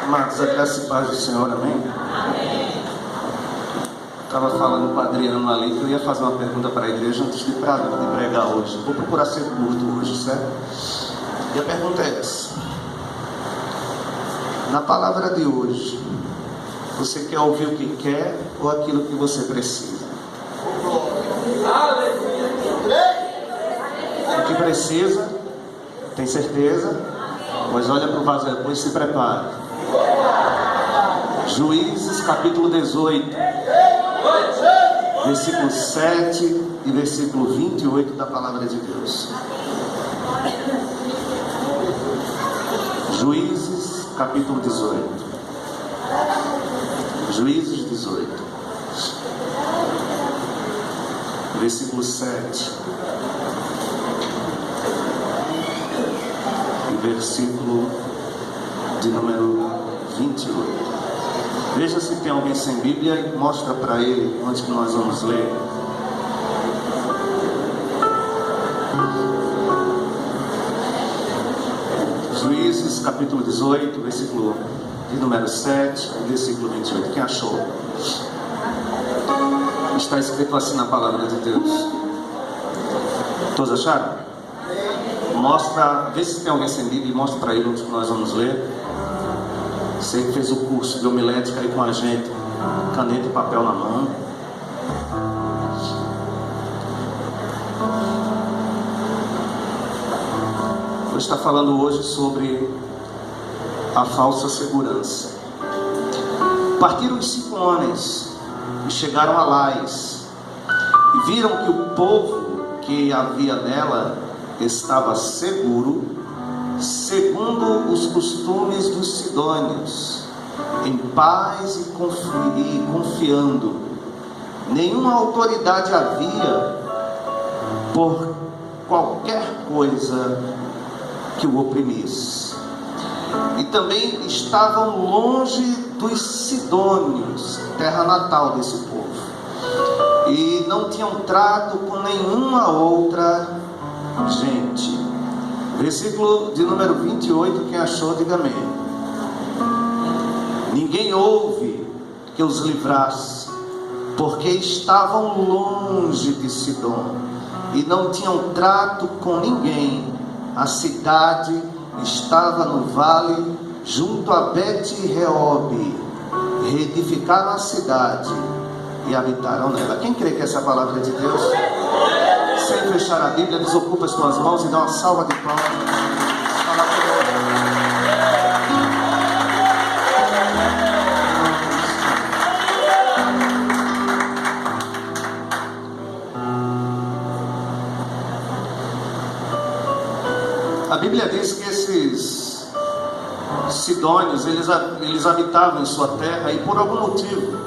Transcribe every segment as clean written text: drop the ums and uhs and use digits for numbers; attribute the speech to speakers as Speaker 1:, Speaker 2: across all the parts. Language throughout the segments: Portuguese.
Speaker 1: Amados, a graça e paz do Senhor, amém? Estava falando com o Adriano ali que eu ia fazer uma pergunta para a igreja antes de pregar hoje. Vou procurar ser curto hoje, certo? E a pergunta é essa: na palavra de hoje, você quer ouvir o que quer ou aquilo que você precisa? O que precisa? Tem certeza? Pois olha para o vaso depois e se prepare. Juízes capítulo 18, versículo 7 e versículo 28 da palavra de Deus. Juízes capítulo 18. Juízes 18, versículo 7 e versículo de número 28. Veja se tem alguém sem Bíblia e mostra para ele onde que nós vamos ler. Juízes capítulo 18, versículo de número 7 e versículo 28. Quem achou? Está escrito assim na palavra de Deus. Todos acharam? Mostra, vê se tem alguém sem Bíblia e mostra para ele onde que nós vamos ler. Você que fez o curso de homilética aí com a gente, caneta e papel na mão. Vou estar falando hoje sobre a falsa segurança. Partiram os 5 homens e chegaram a Lais, e viram que o povo que havia nela estava seguro, segundo os costumes dos sidônios, em paz e confiando. Nenhuma autoridade havia por qualquer coisa que o oprimisse. E também estavam longe dos sidônios, terra natal desse povo, e não tinham trato com nenhuma outra gente. Versículo de número 28, quem achou, diga amém. Ninguém houve que os livrasse, porque estavam longe de Sidom, e não tinham trato com ninguém. A cidade estava no vale, junto a Bet-Reob. Reedificaram a cidade e habitaram nela. Quem crê que essa é a palavra de Deus? Sem fechar a Bíblia, desocupa as tuas mãos e dá uma salva de palmas. A Bíblia diz que esses sidônios, eles habitavam em sua terra, e por algum motivo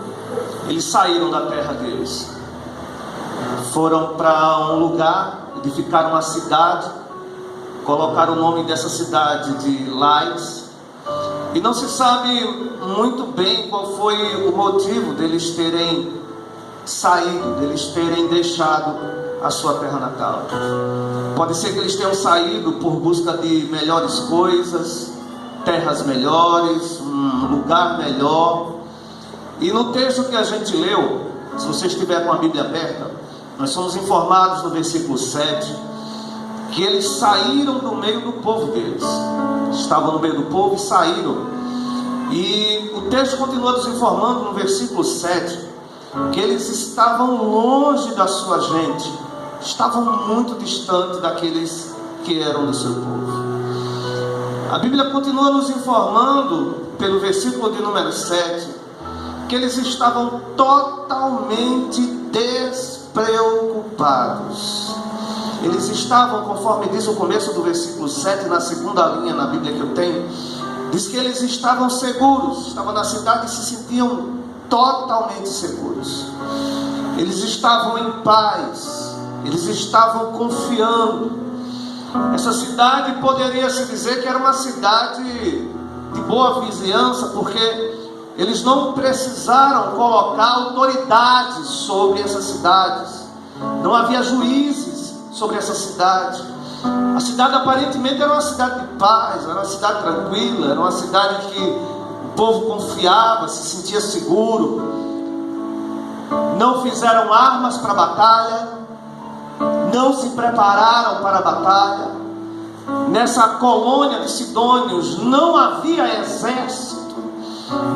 Speaker 1: eles saíram da terra deles. Foram para um lugar, edificaram uma cidade, colocaram o nome dessa cidade de Lais, e não se sabe muito bem qual foi o motivo deles terem saído, deles terem deixado a sua terra natal. Pode ser que eles tenham saído por busca de melhores coisas, terras melhores, um lugar melhor. E no texto que a gente leu, se você estiver com a Bíblia aberta, nós somos informados no versículo 7 que eles saíram do meio do povo deles. Estavam no meio do povo e saíram. E o texto continua nos informando no versículo 7 que eles estavam longe da sua gente, estavam muito distantes daqueles que eram do seu povo. A Bíblia continua nos informando, pelo versículo de número 7, que eles estavam totalmente despreocupados. Eles estavam, conforme diz o começo do versículo 7, na segunda linha na Bíblia que eu tenho, diz que eles estavam seguros, estavam na cidade e se sentiam totalmente seguros. Eles estavam em paz, eles estavam confiando. Essa cidade poderia se dizer que era uma cidade de boa vizinhança, porque eles não precisaram colocar autoridades sobre essas cidades. Não havia juízes sobre essa cidade. A cidade aparentemente era uma cidade de paz, era uma cidade tranquila, era uma cidade que o povo confiava, se sentia seguro. Não fizeram armas para a batalha, não se prepararam para a batalha. Nessa colônia de sidônios não havia exército,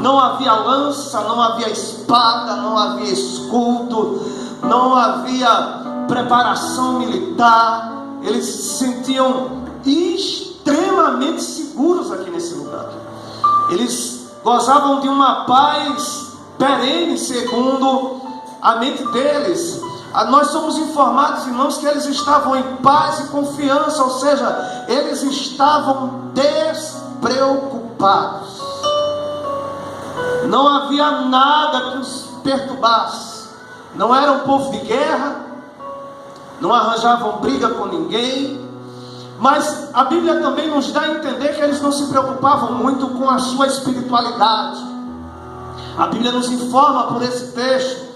Speaker 1: não havia lança, não havia espada, não havia escudo, não havia preparação militar. Eles se sentiam extremamente seguros aqui nesse lugar. Eles gozavam de uma paz perene, segundo a mente deles. Nós somos informados, irmãos, que eles estavam em paz e confiança, ou seja, eles estavam despreocupados. Não havia nada que os perturbasse. Não era um povo de guerra, não arranjavam briga com ninguém. Mas a Bíblia também nos dá a entender que eles não se preocupavam muito com a sua espiritualidade. A Bíblia nos informa por esse texto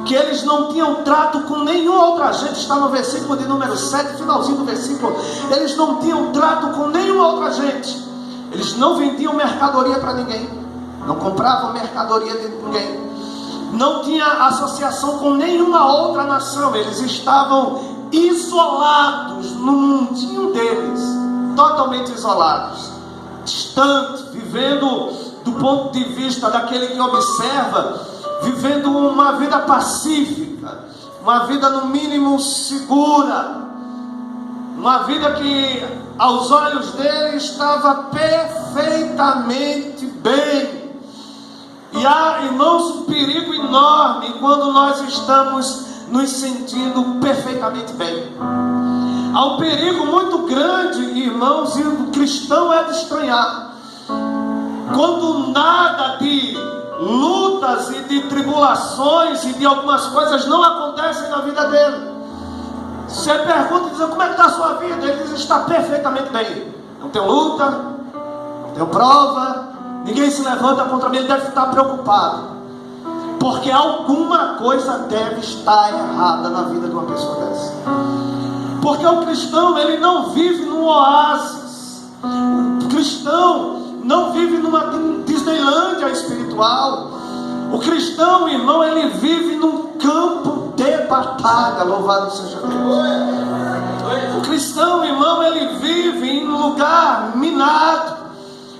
Speaker 1: que eles não tinham trato com nenhum outro agente. Está no versículo de número 7, finalzinho do versículo. Eles não tinham trato com nenhum outro agente. Eles não vendiam mercadoria para ninguém, não compravam mercadoria de ninguém, não tinha associação com nenhuma outra nação. Eles estavam isolados no mundinho deles, totalmente isolados, distantes, vivendo do ponto de vista daquele que observa, vivendo uma vida pacífica, uma vida no mínimo segura, uma vida que aos olhos dele estava perfeitamente bem. E há, irmãos, um perigo enorme quando nós estamos nos sentindo perfeitamente bem. Há um perigo muito grande, irmãos, e o cristão é de estranhar, quando nada de lutas e de tribulações e de algumas coisas não acontecem na vida dele. Você pergunta e diz: como é que está a sua vida? Ele diz: está perfeitamente bem. Não tem luta, não tem prova, ninguém se levanta contra mim. Ele deve estar preocupado, porque alguma coisa deve estar errada na vida de uma pessoa dessa. Porque o cristão, ele não vive num oásis. O cristão não vive numa Disneylândia espiritual. O cristão, irmão, ele vive num campo de batalha. Louvado seja Deus. O cristão, irmão, ele vive em um lugar minado.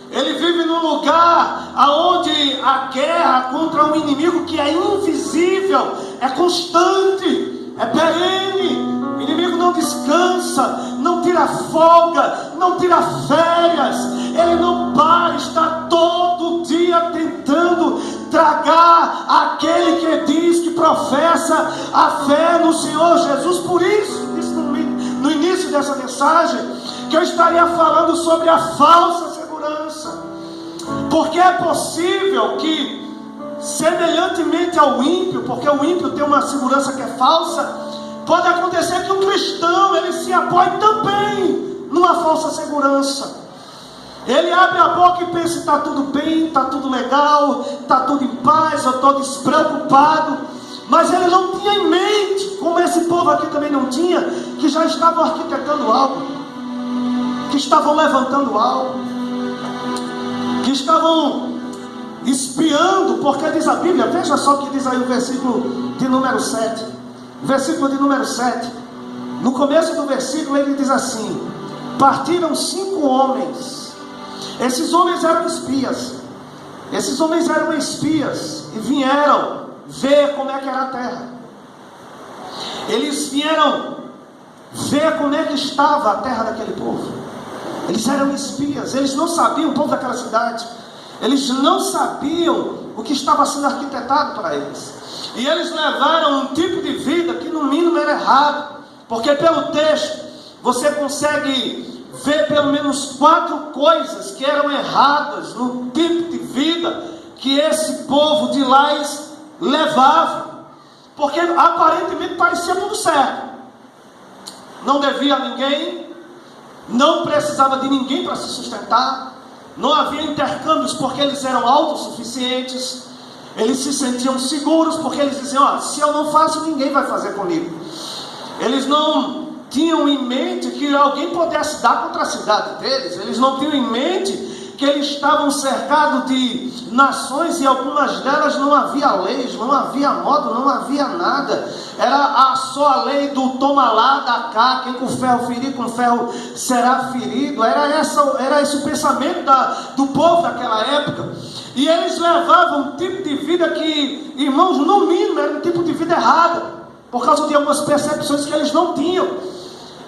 Speaker 1: Ele vive num lugar onde a guerra contra um inimigo que é invisível, é constante, é perene. O inimigo não descansa, não tira folga, não tira férias. Ele não para, está todo dia tentando tragar aquele que diz que professa a fé no Senhor Jesus. Por isso, disse no início dessa mensagem, que eu estaria falando sobre a falsa segurança. Porque é possível que, semelhantemente ao ímpio, porque o ímpio tem uma segurança que é falsa, pode acontecer que um cristão, ele se apoie também numa falsa segurança. Ele abre a boca e pensa: está tudo bem, está tudo legal, está tudo em paz, eu estou despreocupado. Mas ele não tinha em mente, como esse povo aqui também não tinha, que já estavam arquitetando algo, que estavam levantando algo, que estavam espiando. Porque diz a Bíblia, veja só o que diz aí o versículo de número 7. Versículo de número 7. No começo do versículo ele diz assim: partiram 5 homens. Esses homens eram espias. Esses homens eram espias e vieram ver como é que era a terra. Eles vieram ver como é que estava a terra daquele povo. Eles eram espias. Eles não sabiam, o povo daquela cidade, eles não sabiam o que estava sendo arquitetado para eles. E eles levaram um tipo de vida que no mínimo era errado. Porque pelo texto você consegue ver pelo menos 4 coisas que eram erradas no tipo de vida que esse povo de lá levava. Porque aparentemente parecia tudo certo. Não devia a ninguém, não precisava de ninguém para se sustentar, não havia intercâmbios porque eles eram autossuficientes. Eles se sentiam seguros porque eles diziam: se eu não faço, ninguém vai fazer comigo. Eles não tinham em mente que alguém pudesse dar contra a cidade deles. Eles não tinham em mente que eles estavam cercados de nações e algumas delas não havia leis, não havia modo, não havia nada. Era só a lei do toma lá, dá cá, quem com ferro ferir, com ferro será ferido. Era esse o pensamento do povo daquela época. E eles levavam um tipo de vida que, irmãos, no mínimo era um tipo de vida errada, por causa de algumas percepções que eles não tinham.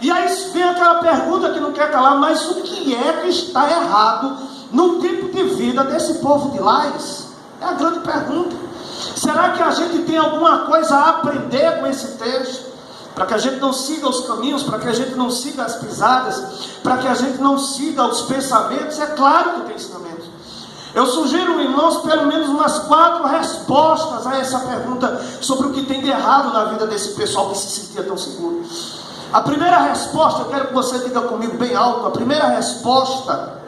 Speaker 1: E aí vem aquela pergunta que não quer calar: mas o que é que está errado no tipo de vida desse povo de Lais? É a grande pergunta. Será que a gente tem alguma coisa a aprender com esse texto? Para que a gente não siga os caminhos, para que a gente não siga as pisadas, para que a gente não siga os pensamentos? É claro que tem ensinamento. Eu sugiro, irmãos, pelo menos umas 4 respostas a essa pergunta sobre o que tem de errado na vida desse pessoal que se sentia tão seguro. A primeira resposta, eu quero que você diga comigo bem alto, a primeira resposta,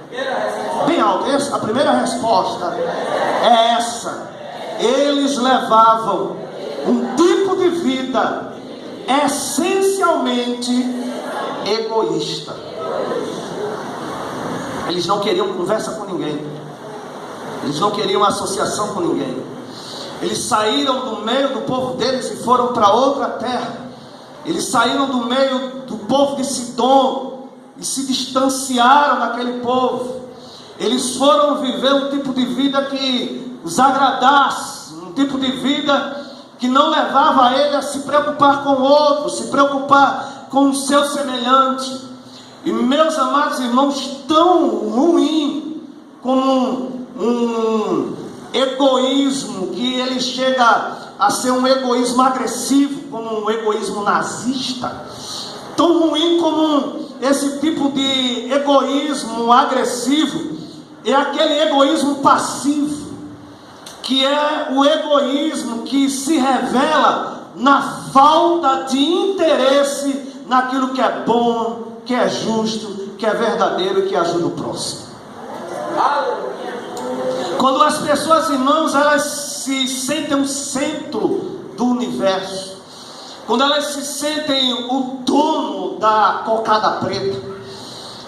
Speaker 1: bem alto, a primeira resposta é essa: eles levavam um tipo de vida essencialmente egoísta. Eles não queriam conversa com ninguém, eles não queriam associação com ninguém. Eles saíram do meio do povo deles e foram para outra terra. Eles saíram do meio do povo de Sidom e se distanciaram daquele povo. Eles foram viver um tipo de vida que os agradasse, um tipo de vida que não levava a ele a se preocupar com o outro, se preocupar com o seu semelhante. E, meus amados irmãos, tão ruim como um egoísmo que ele chega a ser um egoísmo agressivo, como um egoísmo nazista, tão ruim como esse tipo de egoísmo agressivo é aquele egoísmo passivo, que é o egoísmo que se revela na falta de interesse naquilo que é bom, que é justo, que é verdadeiro e que ajuda o próximo. Quando as pessoas, irmãos, elas se sentem o centro do universo, quando elas se sentem o dono da cocada preta,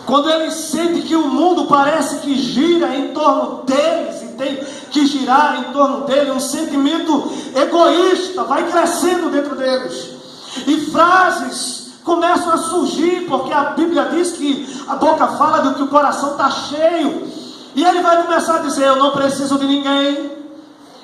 Speaker 1: quando eles sentem que o mundo parece que gira em torno deles e tem que girar em torno dele, um sentimento egoísta vai crescendo dentro deles, e frases começam a surgir, porque a Bíblia diz que a boca fala do que o coração está cheio. E ele vai começar a dizer: eu não preciso de ninguém,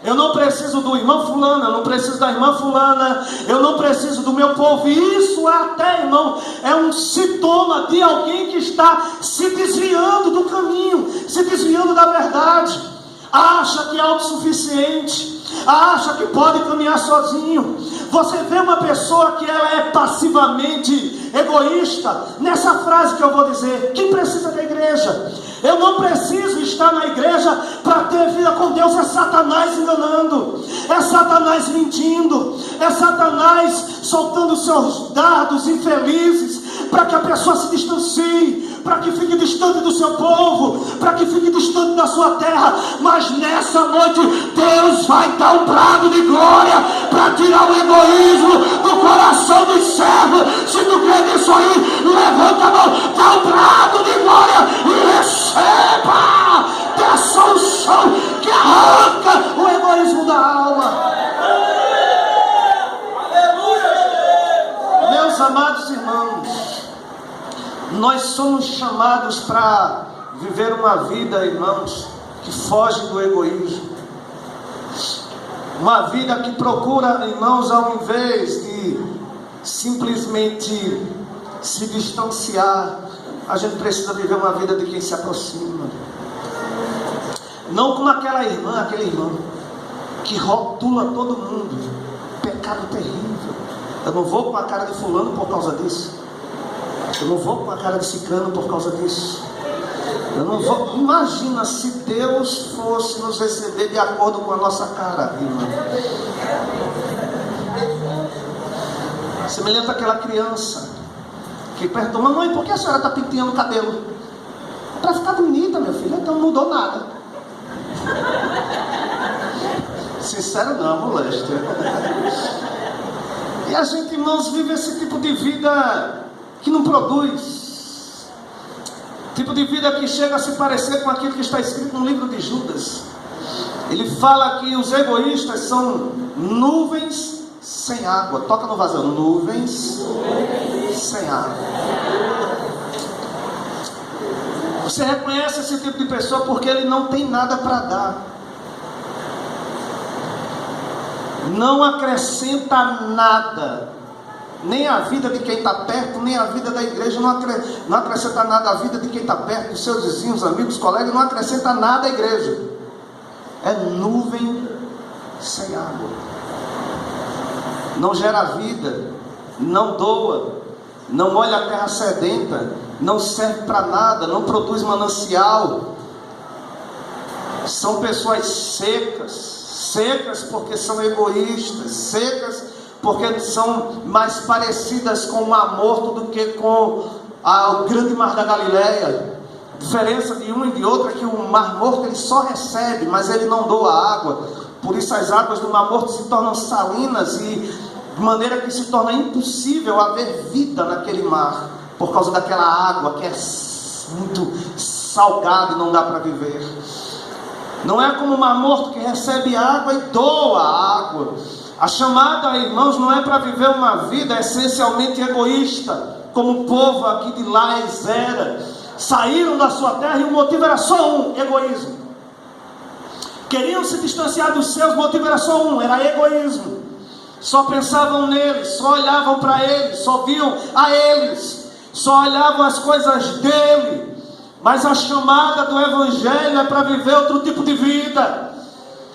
Speaker 1: eu não preciso do irmão fulano, eu não preciso da irmã fulana, eu não preciso do meu povo. E isso até, irmão, é um sintoma de alguém que está se desviando do caminho, se desviando da verdade. Acha que é autossuficiente, acha que pode caminhar sozinho. Você vê uma pessoa que ela é passivamente egoísta nessa frase que eu vou dizer: quem precisa da igreja? Eu não preciso estar na igreja para ter vida com Deus. É Satanás enganando, é Satanás mentindo, é Satanás soltando seus dardos infelizes para que a pessoa se distancie, para que fique distante do seu povo, para que fique distante da sua terra. Mas nessa noite Deus vai dar um brado de glória para tirar o egoísmo do coração dos servos. Se tu crê nisso aí, levanta a mão, dá um brado de glória e receba dessa unção que arranca o egoísmo da alma. Meus amados irmãos, nós somos chamados para viver uma vida, irmãos, que foge do egoísmo. Uma vida que procura, irmãos, ao invés de simplesmente se distanciar, a gente precisa viver uma vida de quem se aproxima. Não como aquela irmã, aquele irmão que rotula todo mundo. Pecado terrível. Eu não vou com a cara de fulano por causa disso. Eu não vou com a cara de ciclano por causa disso. Eu não vou. Imagina se Deus fosse nos receber de acordo com a nossa cara, irmão. Semelhante àquela criança que perguntou: mamãe, por que a senhora está penteando o cabelo? Para ficar bonita, meu filho. Então não mudou nada. Sincero não, moléstia. E a gente, irmãos, vive esse tipo de vida que não produz. Tipo de vida que chega a se parecer com aquilo que está escrito no livro de Judas. Ele fala que os egoístas são nuvens sem água. Toca no vazio, nuvens sem água. Você reconhece esse tipo de pessoa porque ele não tem nada para dar. Não acrescenta nada. Nem a vida de quem está perto, nem a vida da igreja. Não acrescenta nada à vida de quem está perto, dos seus vizinhos, amigos, colegas. Não acrescenta nada à igreja. É nuvem sem água. Não gera vida. Não doa. Não molha a terra sedenta. Não serve para nada. Não produz manancial. São pessoas secas. Secas porque são egoístas. Secas porque são mais parecidas com o mar morto do que com o grande mar da Galileia. A diferença de um e de outro é que o mar morto ele só recebe, mas ele não doa água. Por isso as águas do mar morto se tornam salinas e de maneira que se torna impossível haver vida naquele mar, por causa daquela água que é muito salgada e não dá para viver. Não é como o mar morto que recebe água e doa água. A chamada, irmãos, não é para viver uma vida essencialmente egoísta, como o povo aqui de Lais era. Saíram da sua terra e o motivo era só um: egoísmo. Queriam se distanciar dos seus, o motivo era só um: era egoísmo. Só pensavam neles, só olhavam para eles, só viam a eles, só olhavam as coisas dele. Mas a chamada do Evangelho é para viver outro tipo de vida.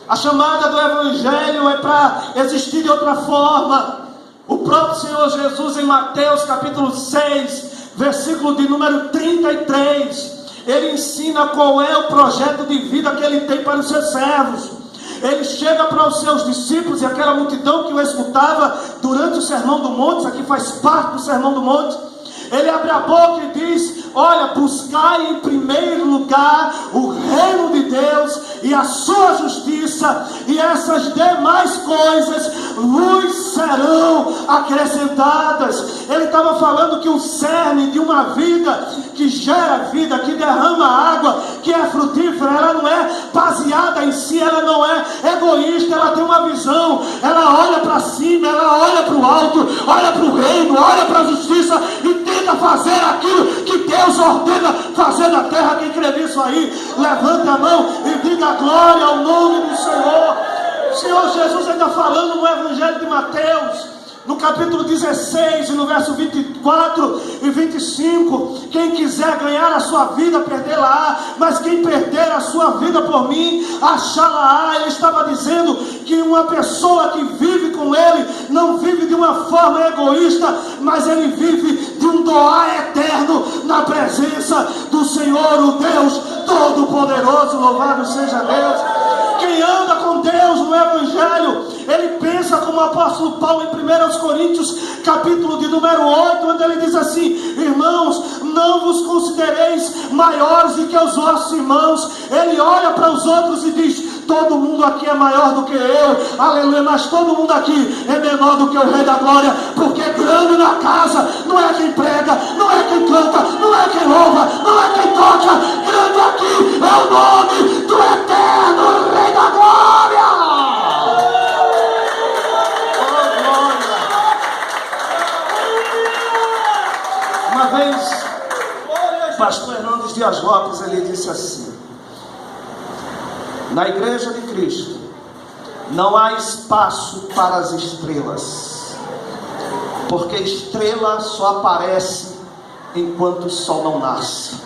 Speaker 1: A chamada do Evangelho é para existir de outra forma. O próprio Senhor Jesus, em Mateus capítulo 6, versículo de número 33, ele ensina qual é o projeto de vida que ele tem para os seus servos. Ele chega para os seus discípulos e aquela multidão que o escutava durante o Sermão do Monte, isso aqui faz parte do Sermão do Monte. Ele abre a boca e diz: olha, buscai em primeiro lugar o reino de Deus e a sua justiça, e essas demais coisas vos serão acrescentadas. Ele estava falando que o cerne de uma vida que gera vida, que derrama água, que é frutífera, ela não é baseada em si, ela não é egoísta, ela tem uma visão, ela olha para cima, ela olha para o alto, olha para o reino, olha para a justiça e tenta fazer aquilo que Deus ordena fazer na terra. Quem crê nisso aí, levanta a mão e diga glória ao nome do Senhor. O Senhor Jesus ainda falando no Evangelho de Mateus, no capítulo 16 e no verso 24 e 25, quem quiser ganhar a sua vida, perdê-la-á, mas quem perder a sua vida por mim, achá-la-á. Ele estava dizendo que uma pessoa que vive com ele, não vive de uma forma egoísta, mas ele vive de um doar eterno na presença do Senhor, o Deus Todo-Poderoso. Louvado seja Deus. Quem anda com Deus no Evangelho, ele pensa como o apóstolo Paulo em 1 Coríntios, capítulo de número 8, onde ele diz assim: irmãos, não vos considereis maiores do que os vossos irmãos. Ele olha para os outros e diz: todo mundo aqui é maior do que eu, aleluia, mas todo mundo aqui é menor do que o Rei da Glória, porque grande na casa não é quem prega, não é quem canta, não é quem louva, não é quem toca. Grande aqui é o nome do eterno Rei da Glória. Uma vez, o pastor Hernandes Dias Lopes, ele disse assim: na igreja de Cristo não há espaço para as estrelas, porque estrela só aparece enquanto o sol não nasce.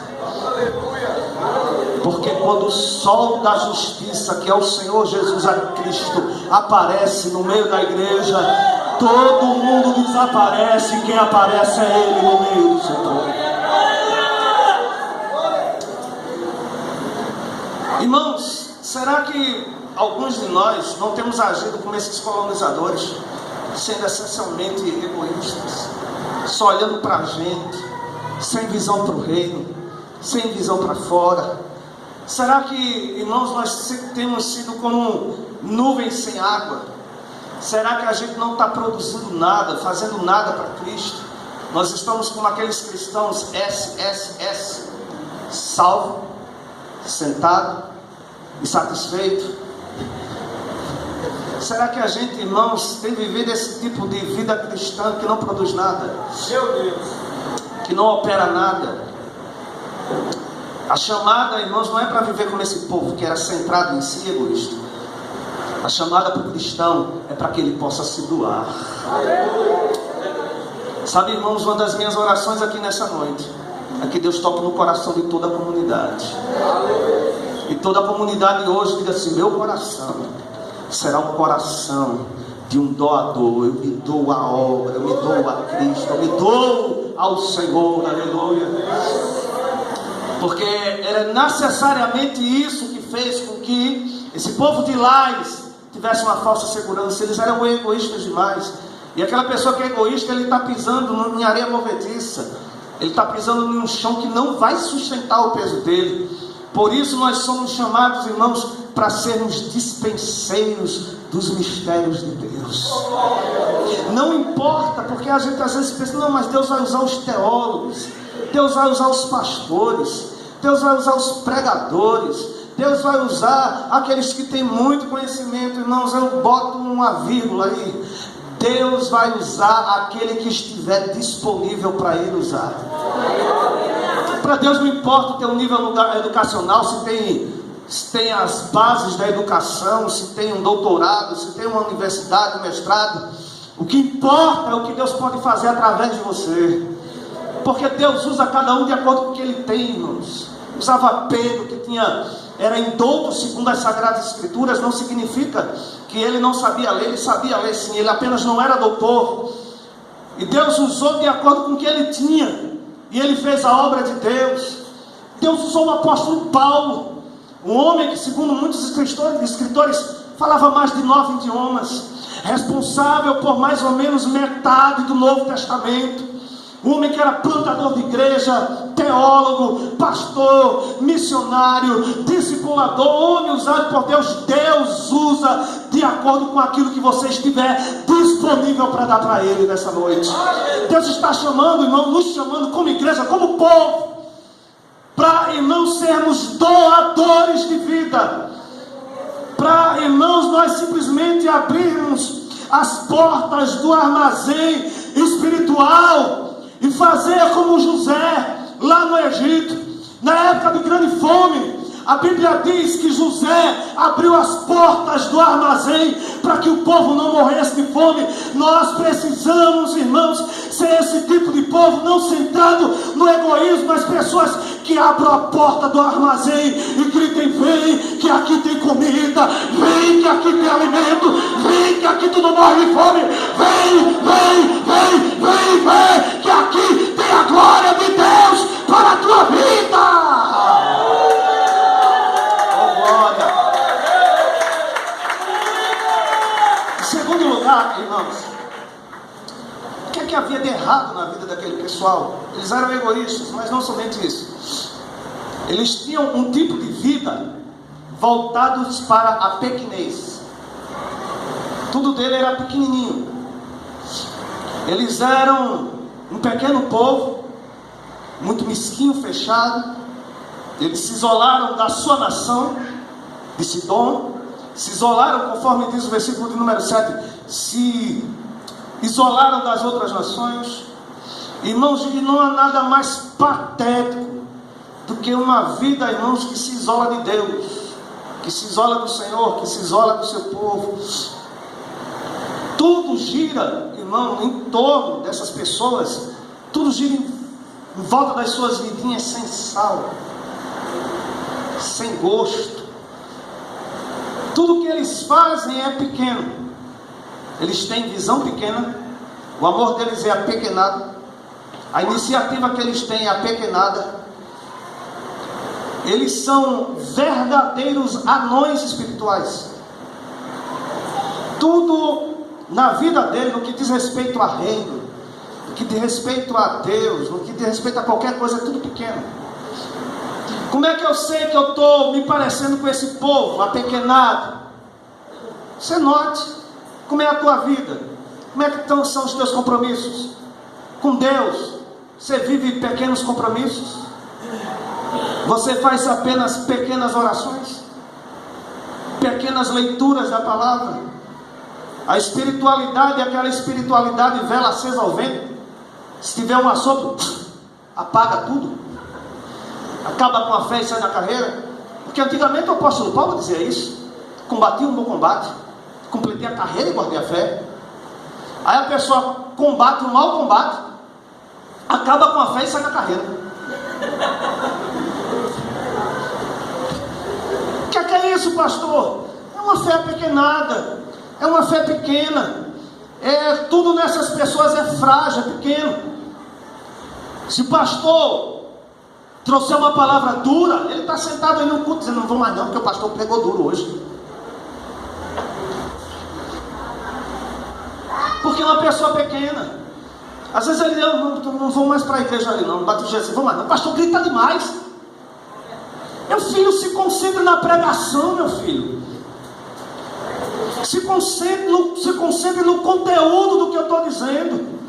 Speaker 1: Porque quando o sol da justiça, que é o Senhor Jesus a Cristo, aparece no meio da igreja, todo mundo desaparece, e quem aparece é Ele no meio do Senhor. Irmãos, será que alguns de nós não temos agido como esses colonizadores, sendo essencialmente egoístas, só olhando para a gente, sem visão para o reino, sem visão para fora? Será que, irmãos, nós temos sido como nuvens sem água? Será que a gente não está produzindo nada, fazendo nada para Cristo? Nós estamos como aqueles cristãos SSS, salvo, sentado e satisfeito? Será que a gente, irmãos, tem vivido esse tipo de vida cristã que não produz nada? Meu Deus! Que não opera nada? A chamada, irmãos, não é para viver como esse povo que era centrado em si, egoísta. A chamada para o cristão é para que ele possa se doar. Sabe, irmãos, uma das minhas orações aqui nessa noite é que Deus toque no coração de toda a comunidade. E toda a comunidade hoje diga assim: meu coração será um coração de um doador. Eu me dou à obra, eu me dou a Cristo, eu me dou ao Senhor, aleluia. Porque era necessariamente isso que fez com que esse povo de Lais tivesse uma falsa segurança. Eles eram egoístas demais. E aquela pessoa que é egoísta, ele está pisando em areia movediça, ele está pisando em um chão que não vai sustentar o peso dele. Por isso nós somos chamados, irmãos, para sermos dispenseiros dos mistérios de Deus. Não importa, porque a gente às vezes pensa: não, mas Deus vai usar os teólogos, Deus vai usar os pastores, Deus vai usar os pregadores, Deus vai usar aqueles que têm muito conhecimento. Irmãos, eu boto uma vírgula aí: Deus vai usar aquele que estiver disponível para Ele usar. Para Deus não importa o teu nível educacional, se tem as bases da educação, se tem um doutorado, se tem uma universidade, um mestrado. O que importa é o que Deus pode fazer através de você. Porque Deus usa cada um de acordo com o que Ele tem, irmãos. Usava Pedro, que era indouto segundo as Sagradas Escrituras. Não significa que ele não sabia ler, ele sabia ler sim, ele apenas não era doutor. E Deus usou de acordo com o que ele tinha, e ele fez a obra de Deus. Deus usou o apóstolo Paulo, um homem que, segundo muitos escritores, falava mais de 9 idiomas, responsável por mais ou menos metade do Novo Testamento. Um homem que era plantador de igreja, teólogo, pastor, missionário, discipulador, homem usado por Deus. Deus usa de acordo com aquilo que você estiver disponível para dar para Ele nessa noite. Deus está chamando, irmão, nos chamando como igreja, como povo, para, irmãos, sermos doadores de vida. Para, irmãos, nós simplesmente abrirmos as portas do armazém espiritual e fazer como José lá no Egito, na época de grande fome. A Bíblia diz que José abriu as portas do armazém para que o povo não morresse de fome. Nós precisamos, irmãos, ser esse tipo de povo, não centrado no egoísmo, mas pessoas que abram a porta do armazém e gritem: vem que aqui tem comida, vem que aqui tem alimento, vem que aqui tu não morre de fome, vem, que aqui tem a glória de Deus para a tua vida. Irmãos, o que havia de errado na vida daquele pessoal? Eles eram egoístas, mas não somente isso. Eles tinham um tipo de vida voltados para a pequenez. Tudo dele era pequenininho. Eles eram um pequeno povo, muito mesquinho, fechado. Eles se isolaram da sua nação, de Sidom. Se isolaram, conforme diz o versículo de número 7, se isolaram das outras nações. Irmãos, e não há nada mais patético do que uma vida, irmãos, que se isola de Deus, que se isola do Senhor, que se isola do seu povo. Tudo gira, irmão, em torno dessas pessoas. Tudo gira em volta das suas vidinhas sem sal, sem gosto. Tudo que eles fazem é pequeno. Eles têm visão pequena. O amor deles é apequenado. A iniciativa que eles têm é apequenada. Eles são verdadeiros anões espirituais. Tudo na vida dele, no que diz respeito a reino, no que diz respeito a Deus, no que diz respeito a qualquer coisa, é tudo pequeno. Como é que eu sei que eu estou me parecendo com esse povo apequenado? Você note como é a tua vida, como é que são os teus compromissos com Deus. Você vive pequenos compromissos? Você faz apenas pequenas orações, pequenas leituras da palavra. A espiritualidade é aquela espiritualidade vela acesa ao vento. Se tiver um assopro, apaga tudo, acaba com a fé e sai da carreira. Porque antigamente o apóstolo Paulo dizia isso: combati um bom combate, completei a carreira e guardei a fé. Aí a pessoa combate um mau combate, acaba com a fé e sai da carreira. O que é isso, pastor? É uma fé pequenada, é uma fé pequena. Tudo nessas pessoas é frágil, é pequeno. Se o pastor trouxer uma palavra dura, ele está sentado aí no culto dizendo: não vou mais não, porque o pastor pregou duro hoje. Porque é uma pessoa pequena. Às vezes ele diz: eu não vou mais para a igreja ali não, não bate o Jesus, vou mais não. O pastor grita demais. Meu filho, se concentre na pregação, meu filho. Se concentre no conteúdo do que eu estou dizendo.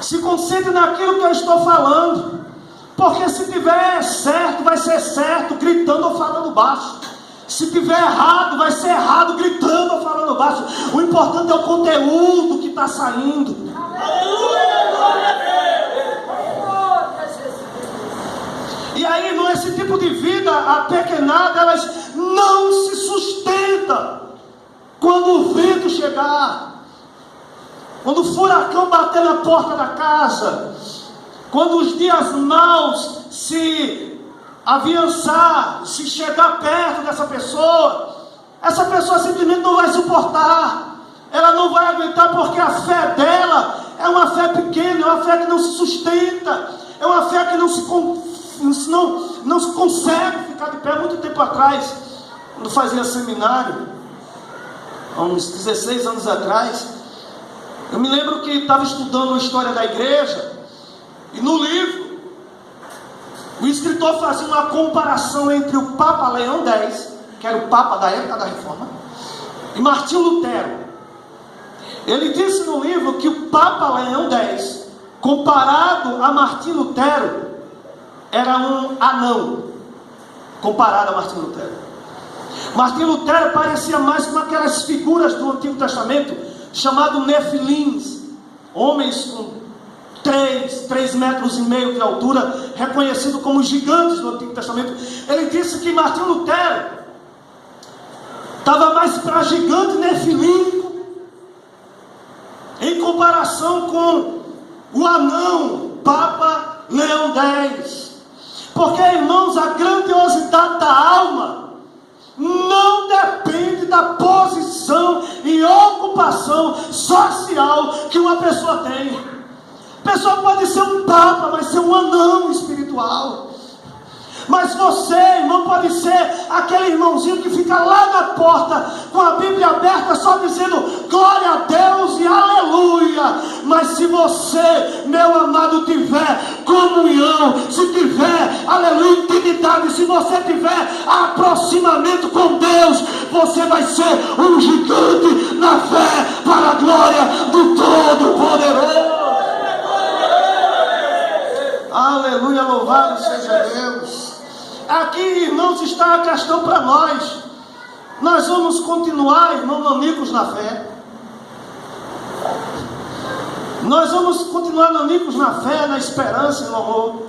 Speaker 1: Se concentre naquilo que eu estou falando. Porque se tiver certo, vai ser certo gritando ou falando baixo. Se tiver errado, vai ser errado gritando ou falando baixo. O importante é o conteúdo que está saindo. E aí, nesse tipo de vida apequenada, elas não se sustentam. Quando o vento chegar, quando o furacão bater na porta da casa, quando os dias maus se avançar, se chegar perto dessa pessoa, essa pessoa simplesmente não vai suportar. Ela não vai aguentar, porque a fé dela é uma fé pequena, é uma fé que não se sustenta, é uma fé que não se consegue ficar de pé. Muito tempo atrás, quando fazia seminário, há uns 16 anos atrás, eu me lembro que estava estudando a história da igreja, e no livro o escritor fazia uma comparação entre o Papa Leão X, que era o Papa da época da Reforma, e Martinho Lutero. Ele disse no livro que o Papa Leão X, comparado a Martinho Lutero, era um anão, comparado a Martinho Lutero. Martinho Lutero parecia mais com aquelas figuras do Antigo Testamento, chamado Nefilins, homens com 3,5 metros de altura, reconhecidos como gigantes do Antigo Testamento. Ele disse que Martinho Lutero estava mais para gigante nefilínico, em comparação com o anão Papa Leão X. Porque, irmãos, a grandiosidade da alma não depende da posição e ocupação social que uma pessoa tem. A pessoa pode ser um papa, mas ser um anão espiritual. Mas você, irmão, pode ser aquele irmãozinho que fica lá na porta com a Bíblia aberta, só dizendo glória a Deus e aleluia. Mas se você, meu amado, tiver comunhão, se tiver, aleluia, intimidade, se você tiver aproximamento com Deus, você vai ser um gigante na fé para a glória do Todo-Poderoso. Aleluia, louvado seja Deus. Aqui, irmãos, está a questão para nós. Nós vamos continuar, irmãos, nanicos na fé. Nós vamos continuar nanicos na fé, na esperança e no amor.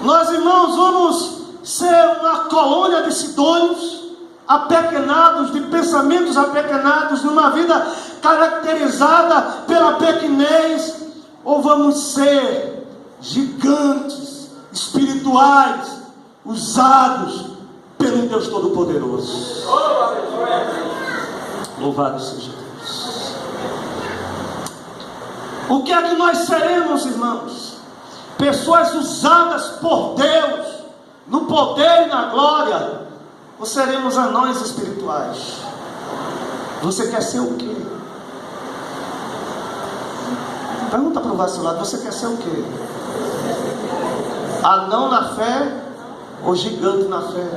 Speaker 1: Nós, irmãos, vamos ser uma colônia de sidônios, apequenados, de pensamentos apequenados, numa vida caracterizada pela pequenez, ou vamos ser gigantes espirituais, usados pelo Deus Todo-Poderoso. Louvado seja Deus. O que é que nós seremos, irmãos? Pessoas usadas por Deus no poder e na glória, ou seremos anões espirituais? Você quer ser o quê? Pergunta para o vacilado: você quer ser o quê? Anão na fé ou gigante na fé?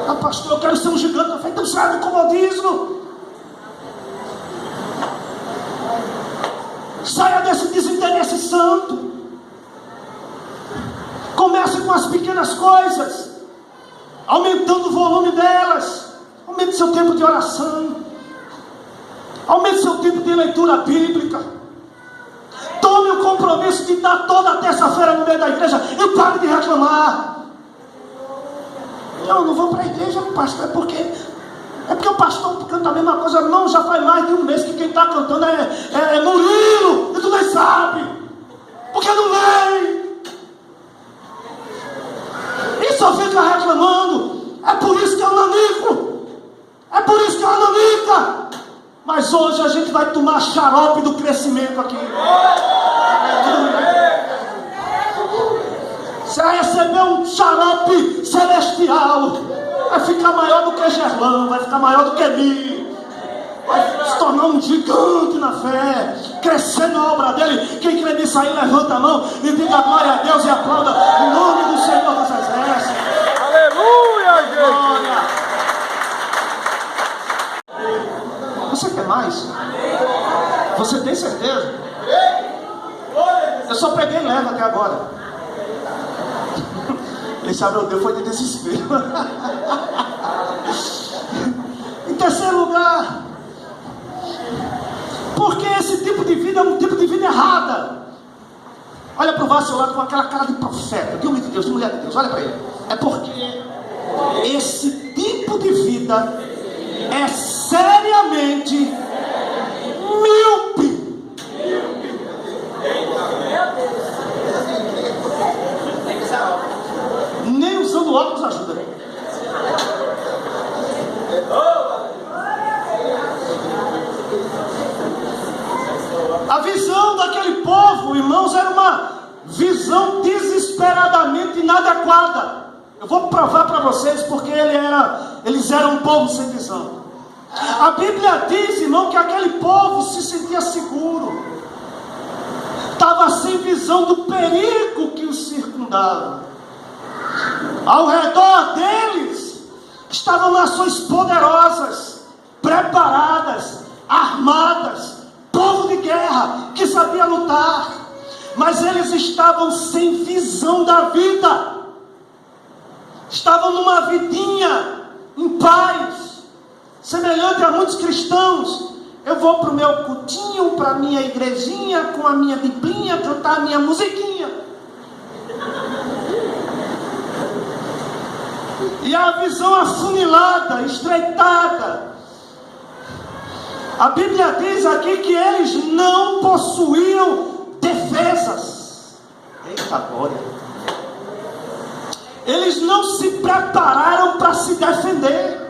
Speaker 1: Ah, pastor, eu quero ser um gigante na fé. Então sai do comodismo. Saia desse
Speaker 2: Comece com as pequenas coisas, aumentando o volume delas. Aumente seu tempo de oração, aumente seu tempo de leitura bíblica. Tome o compromisso de dar toda terça-feira no meio da igreja e pare de reclamar. Eu não vou para a igreja, pastor, é porque o pastor canta a mesma coisa. Não, já faz mais de um mês que quem está cantando é Murilo, e tu nem sabe, porque não vem. E só fica reclamando. É por isso que eu nanico, é por isso que eu nanica. Mas hoje a gente vai tomar xarope do crescimento aqui. Você vai receber um xarope celestial. Vai ficar maior do que Gerlão, vai ficar maior do que mim. Vai se tornar um gigante na fé, crescendo na obra dele. Quem crê nisso aí, levanta a mão e diga glória a Deus e aplauda o nome do Senhor dos Exércitos.
Speaker 3: Aleluia, gente!
Speaker 2: Glória. Você quer mais? Você tem certeza? Eu só peguei leve até agora. Esse meu Deus foi de desespero. Em terceiro lugar, porque esse tipo de vida é um tipo de vida errada. Olha para o vaso lá com aquela cara de profeta, de homem de Deus, de mulher de Deus, olha para ele. É porque esse tipo de vida é seriamente míope. Nem usando óculos ajuda. A visão daquele povo, irmãos, era uma visão desesperadamente inadequada. Eu vou provar para vocês porque eles eram um povo sem visão. A Bíblia diz, irmão, que aquele povo se sentia seguro, estava sem visão do perigo que os circundava. Ao redor deles estavam nações poderosas, preparadas, armadas, povo de guerra que sabia lutar, mas eles estavam sem visão da vida, estavam numa vidinha em paz, semelhante a muitos cristãos. Eu vou para o meu cultinho, para a minha igrejinha, com a minha biblinha, cantar a minha musiquinha. E a visão afunilada, estreitada. A Bíblia diz aqui que eles não possuíam defesas. Eita glória! Eles não se prepararam para se defender.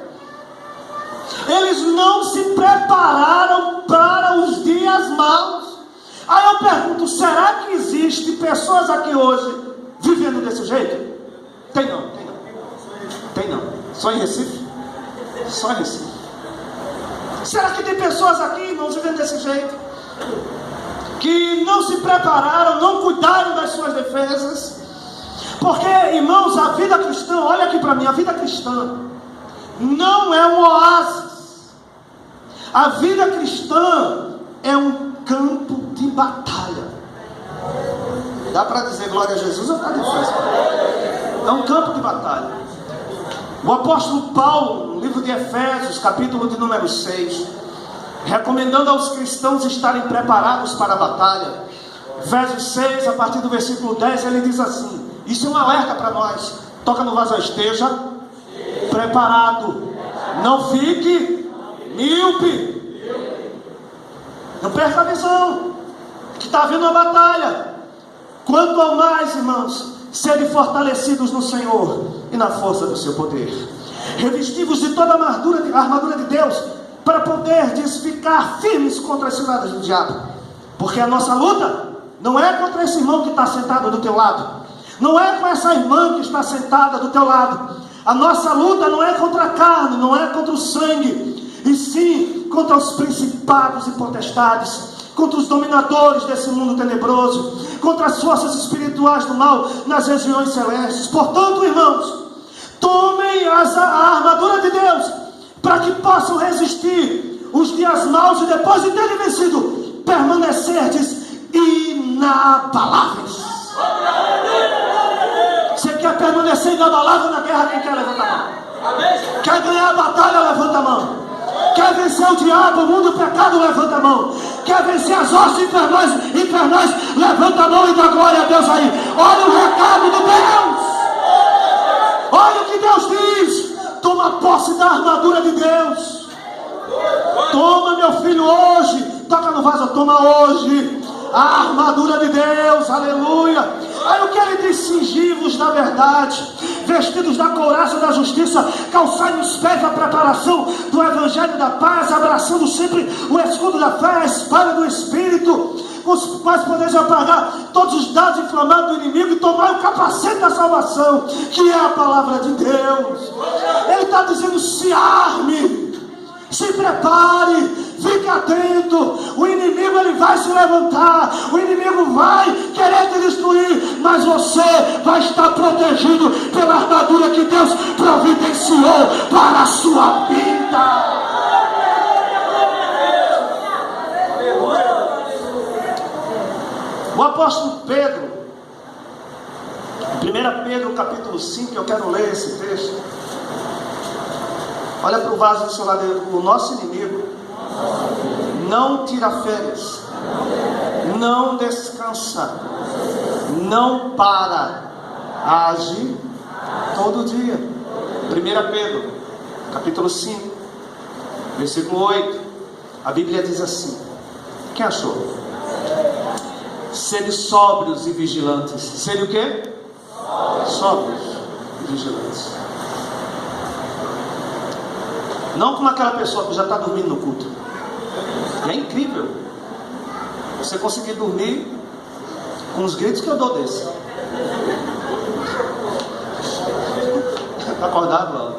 Speaker 2: Eles não se prepararam para os dias maus. Aí eu pergunto, será que existe pessoas aqui hoje vivendo desse jeito? Tem não, tem não. Tem não. Só em Recife? Só em Recife. Será que tem pessoas aqui, irmãos, vivendo desse jeito? Que não se prepararam, não cuidaram das suas defesas? Porque, irmãos, a vida cristã, olha aqui para mim, a vida cristã não é um oásis. A vida cristã é um campo de batalha. Dá para dizer glória a Jesus ou está difícil? É um campo de batalha. O apóstolo Paulo, no livro de Efésios, capítulo de número 6, recomendando aos cristãos estarem preparados para a batalha. Efésios 6, a partir do versículo 10, ele diz assim, isso é um alerta para nós. Toca no vaso, esteja preparado, não fique míope, não perca a visão, que está havendo uma batalha. Quanto ao mais, irmãos, sede fortalecidos no Senhor e na força do seu poder, revestivos de toda a armadura de Deus, para poderdes ficar firmes contra as ciladas do diabo, porque a nossa luta não é contra esse irmão que está sentado do teu lado, não é com essa irmã que está sentada do teu lado. A nossa luta não é contra a carne, não é contra o sangue, e sim contra os principados e potestades, contra os dominadores desse mundo tenebroso, contra as forças espirituais do mal nas regiões celestes. Portanto, irmãos, tomem a armadura de Deus, para que possam resistir os dias maus e depois de terem vencido, permanecerdes inabaláveis. Você permanecer inabalável na guerra, quem quer, levanta a mão. Quer ganhar a batalha, levanta a mão. Quer vencer o diabo, o mundo, o pecado, levanta a mão. Quer vencer as hostes infernais, levanta a mão e dá glória a Deus aí. Olha o recado de Deus. Olha o que Deus diz. Toma posse da armadura de Deus. Toma, meu filho, hoje. Toca no vaso, toma hoje a armadura de Deus, aleluia. Aí o que ele diz? Cingivos da verdade, vestidos da couraça da justiça, calçai nos pés a preparação do evangelho da paz, abraçando sempre o escudo da fé, a espada do Espírito, com os quais podeis apagar todos os dados inflamados do inimigo, e tomar o capacete da salvação, que é a palavra de Deus. Ele está dizendo: se arme, se prepare, fique atento. O inimigo, ele vai se levantar, o inimigo vai querer te destruir, mas você vai estar protegido pela armadura que Deus providenciou para a sua vida. O apóstolo Pedro, 1 Pedro capítulo 5, eu quero ler esse texto. Olha para o vaso do seu lado. O nosso inimigo não tira férias, não descansa, não para, age todo dia. 1 Pedro capítulo 5, versículo 8, a Bíblia diz assim: quem achou? Sede sóbrios e vigilantes. Sede o quê? Sóbrios e vigilantes. Não como aquela pessoa que já está dormindo no culto. É incrível você conseguir dormir com os gritos que eu dou desse. Está acordado, Laura?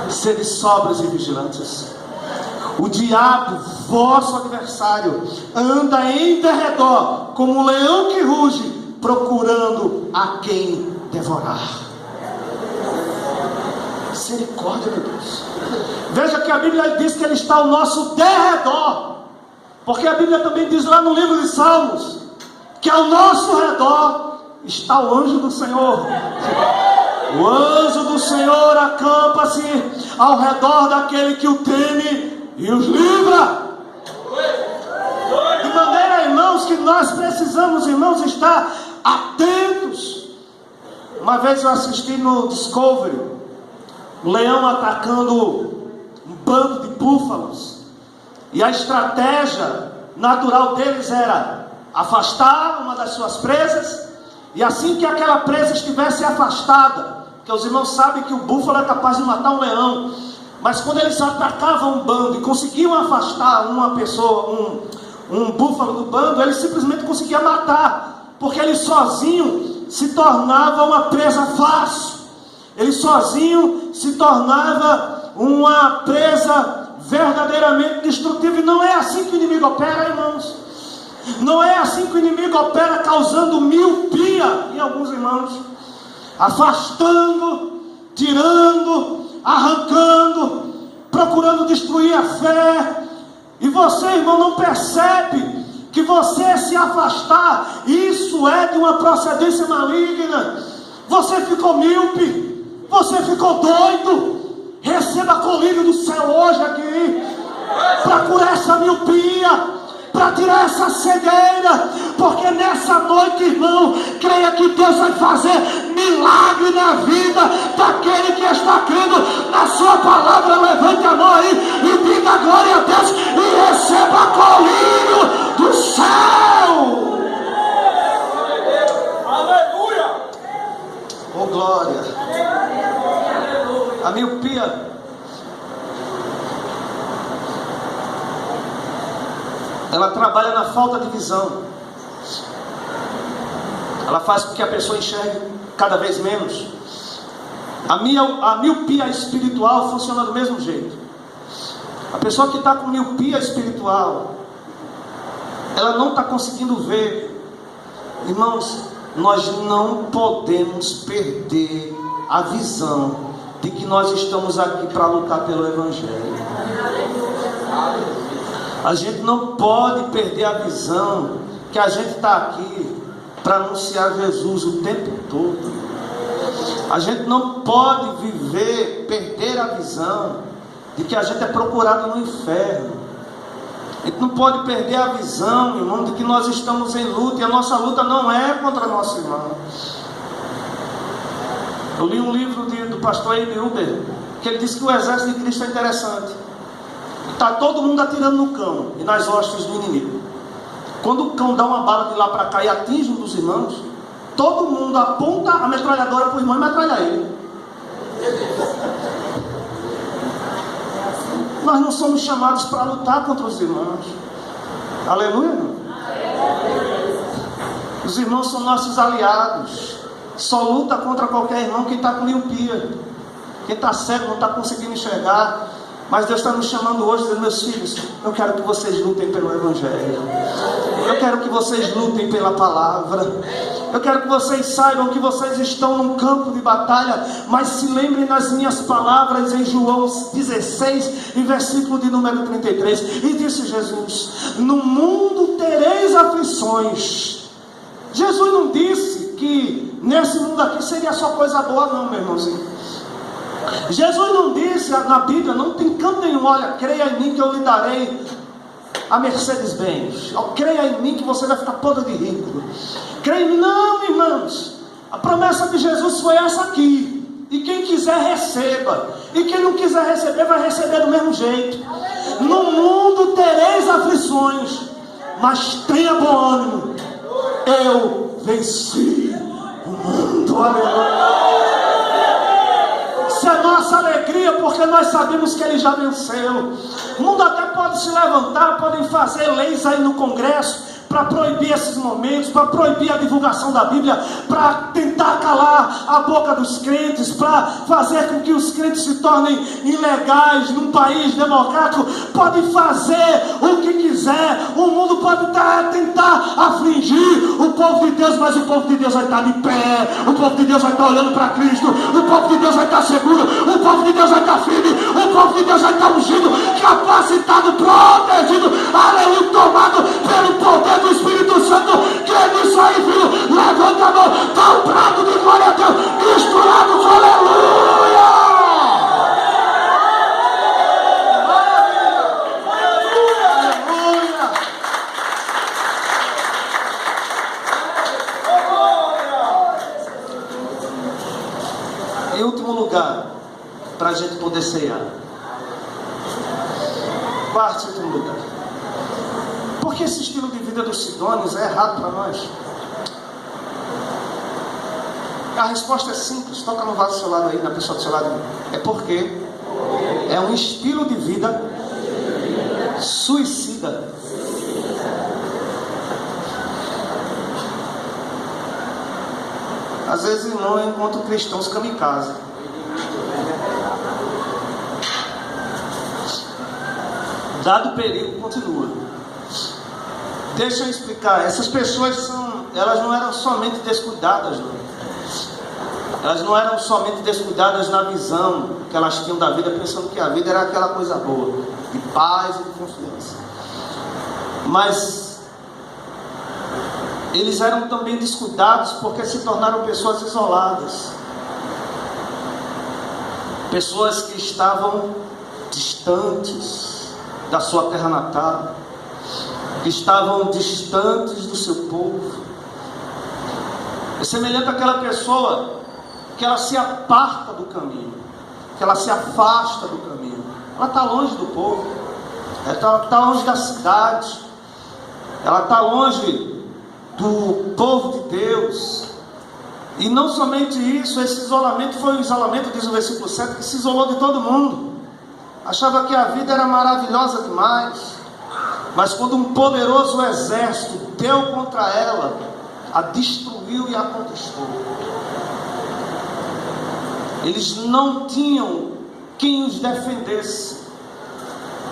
Speaker 2: Sede sóbrios e vigilantes. O diabo, vosso adversário, anda em derredor como um leão que ruge, procurando a quem devorar. Misericórdia de Deus. Veja que a Bíblia diz que ele está ao nosso derredor, porque a Bíblia também diz lá no livro de Salmos que ao nosso redor está o anjo do Senhor. O anjo do Senhor acampa-se ao redor daquele que o teme e os livra. De maneira, irmãos, que nós precisamos, irmãos, estar atentos. Uma vez eu assisti no Discovery um leão atacando um bando de búfalos, e a estratégia natural deles era afastar uma das suas presas, e assim que aquela presa estivesse afastada, porque os irmãos sabem que o búfalo é capaz de matar um leão, mas quando eles atacavam um bando e conseguiam afastar uma pessoa, um búfalo do bando, eles simplesmente conseguiam matar, porque ele sozinho se tornava uma presa fácil. Ele sozinho se tornava uma presa verdadeiramente destrutiva. E não é assim que o inimigo opera, irmãos. Não é assim que o inimigo opera, causando miopia em alguns irmãos, afastando, tirando, arrancando, procurando destruir a fé. E você, irmão, não percebe que você se afastar, isso é de uma procedência maligna. Você ficou míope, você ficou doido. Receba colírio do céu hoje aqui, para curar essa miopia, para tirar essa cegueira, porque nessa noite, irmão, creia que Deus vai fazer milagre na vida daquele que está crendo na sua palavra. Levante a mão aí e diga glória a Deus e receba colírio do céu.
Speaker 3: Aleluia!
Speaker 2: Oh glória! A miopia ela trabalha na falta de visão. Ela faz com que a pessoa enxergue cada vez menos. A miopia espiritual funciona do mesmo jeito. A pessoa que está com miopia espiritual, ela não está conseguindo ver. Irmãos, nós não podemos perder a visão de que nós estamos aqui para lutar pelo Evangelho. A gente não pode perder a visão que a gente está aqui
Speaker 1: para anunciar Jesus o tempo todo. A gente não pode perder a visão de que a gente é procurado no inferno. A gente não pode perder a visão, irmão, de que nós estamos em luta, e a nossa luta não é contra nosso irmão. Eu li um livro do pastor Amy Uber, que ele disse que o exército de Cristo é interessante. Está todo mundo atirando no cão e nas hostes do inimigo. Quando o cão dá uma bala de lá para cá e atinge um dos irmãos, todo mundo aponta a metralhadora para o irmão e metralha ele. Nós não somos chamados para lutar contra os irmãos. Aleluia. Os irmãos são nossos aliados. Só luta contra qualquer irmão quem está com miopia, quem está cego, não está conseguindo enxergar. Mas Deus está nos chamando hoje, dizendo: meus filhos, eu quero que vocês lutem pelo Evangelho. Eu quero que vocês lutem pela palavra. Eu quero que vocês saibam que vocês estão num campo de batalha, mas se lembrem das minhas palavras em João 16, em versículo de número 33. E disse Jesus: no mundo tereis aflições. Jesus não disse que nesse mundo aqui seria só coisa boa, não, meu irmãozinho. Jesus não disse na Bíblia, não tem canto nenhum: olha, creia em mim que eu lhe darei a Mercedes-Benz, creia em mim que você vai ficar podre de rico. Creia em mim. Não, irmãos, a promessa de Jesus foi essa aqui: e quem quiser receba, e quem não quiser receber vai receber do mesmo jeito. No mundo tereis aflições, mas tenha bom ânimo, eu venci o mundo. Aleluia. Isso é nossa alegria, porque nós sabemos que Ele já venceu. O mundo até pode se levantar, podem fazer leis aí no Congresso para proibir esses momentos, para proibir a divulgação da Bíblia, para tentar calar a boca dos crentes, para fazer com que os crentes se tornem ilegais num país democrático. Pode fazer o que quiser, o mundo pode tentar afligir o povo de Deus, mas o povo de Deus vai estar de pé, o povo de Deus vai estar olhando para Cristo, o povo de Deus vai estar seguro, o povo de Deus vai estar firme, o povo de Deus vai estar ungido, capacitado, protegido, aleluia, tomado pelo poder do Espírito Santo. Crê nisso aí, filho? Levanta a mão, dá um prato de glória a Deus, misturados, aleluia! Aleluia! Em último lugar, para a gente poder ceiar, quarto e último lugar, porque esse estilo de vida dos sidônios é errado para nós? A resposta é simples. Toca no vaso do seu lado aí, na pessoa do seu lado. É porque é um estilo de vida suicida. Às vezes, irmão, eu encontro cristãos kamikaze. Dado o perigo, continua. Deixa eu explicar. Essas pessoas elas não eram somente descuidadas, não. Elas não eram somente descuidadas na visão que elas tinham da vida, pensando que a vida era aquela coisa boa, de paz e de confiança. Mas eles eram também descuidados porque se tornaram pessoas isoladas, pessoas que estavam distantes da sua terra natal, que estavam distantes do seu povo. É semelhante àquela pessoa que ela se aparta do caminho, que ela se afasta do caminho. Ela está longe do povo, ela está longe da cidade, ela está longe do povo de Deus. E não somente isso, esse isolamento foi um isolamento, diz o versículo 7, que se isolou de todo mundo. Achava que a vida era maravilhosa demais, mas quando um poderoso exército deu contra ela, a destruiu e a conquistou. Eles não tinham quem os defendesse,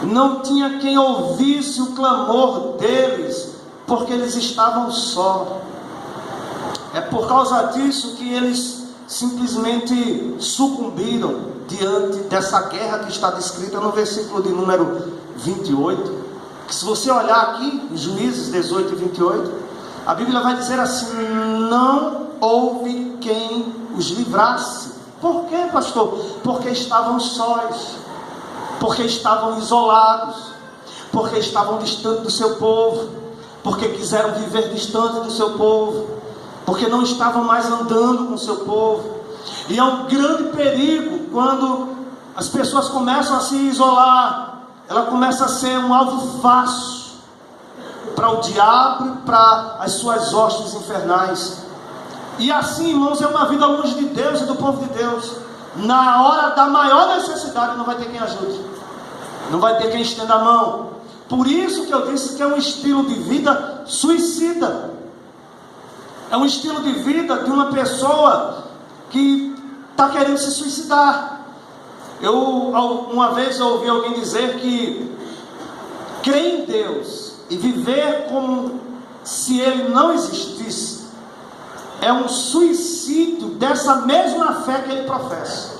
Speaker 1: não tinha quem ouvisse o clamor deles, porque eles estavam só. É por causa disso que eles simplesmente sucumbiram diante dessa guerra que está descrita no versículo de número 28. Que se você olhar aqui em Juízes 18 e 28,
Speaker 2: A Bíblia vai dizer assim: não houve quem os livrasse. Por quê, pastor? Porque estavam sós, porque estavam isolados, porque estavam distantes do seu povo, porque quiseram viver distante do seu povo, porque não estavam mais andando com o seu povo. E é um grande perigo quando as pessoas começam a se isolar. Ela começa a ser um alvo fácil para o diabo e para as suas hostes infernais. E assim, irmãos, é uma vida longe de Deus e do povo de Deus. Na hora da maior necessidade não vai ter quem ajude, não vai ter quem estenda a mão. Por isso que eu disse que é um estilo de vida suicida. É um estilo de vida de uma pessoa que está querendo se suicidar. Uma vez eu ouvi alguém dizer que crer em Deus e viver como se Ele não existisse é um suicídio dessa mesma fé que ele professa.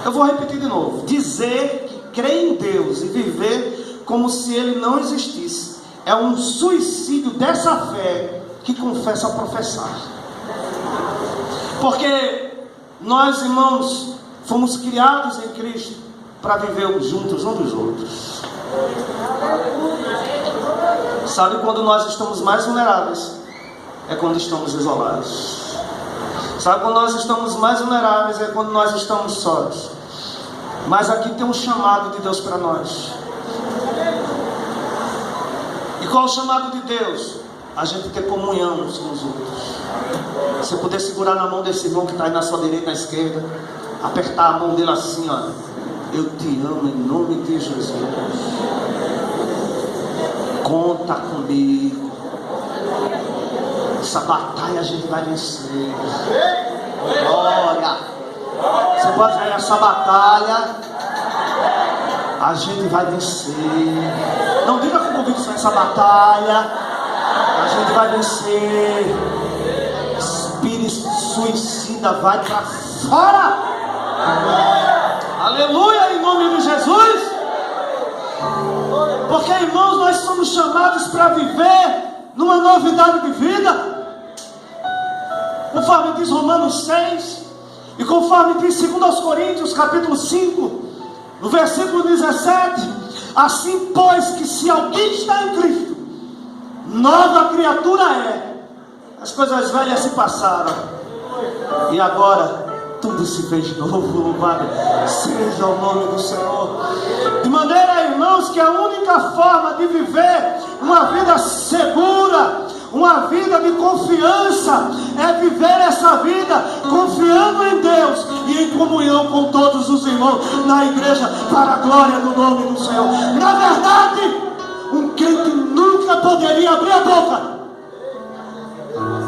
Speaker 2: Eu vou repetir de novo: dizer que crê em Deus e viver como se Ele não existisse é um suicídio dessa fé que confessa professar. Porque nós, irmãos, fomos criados em Cristo para vivermos juntos uns dos outros. Sabe quando nós estamos mais vulneráveis? É quando estamos isolados. Sabe quando nós estamos mais vulneráveis? É quando nós estamos sós. Mas aqui tem um chamado de Deus para nós. E qual é o chamado de Deus? A gente ter comunhão uns com os outros. Você poder segurar na mão desse irmão que está aí na sua direita e na esquerda, apertar a mão dele assim, ó: eu te amo em nome de Jesus, conta comigo, essa batalha a gente vai vencer. Glória. Você pode dizer: essa batalha a gente vai vencer. Não diga com convicção: essa batalha a gente vai vencer. Espírito suicida vai para fora. Aleluia, em nome de Jesus. Porque, irmãos, nós somos chamados para viver numa novidade de vida, conforme diz Romanos 6 e conforme diz 2 Coríntios capítulo 5, no versículo 17: assim, pois, que se alguém está em Cristo, nova criatura é. As coisas velhas se passaram e agora tudo se fez novo. Louvado seja o nome do Senhor. De maneira, irmãos, que a única forma de viver uma vida segura, uma vida de confiança, é viver essa vida confiando em Deus e em comunhão com todos os irmãos na igreja, para a glória do nome do Senhor. Na verdade, um crente nunca poderia abrir a boca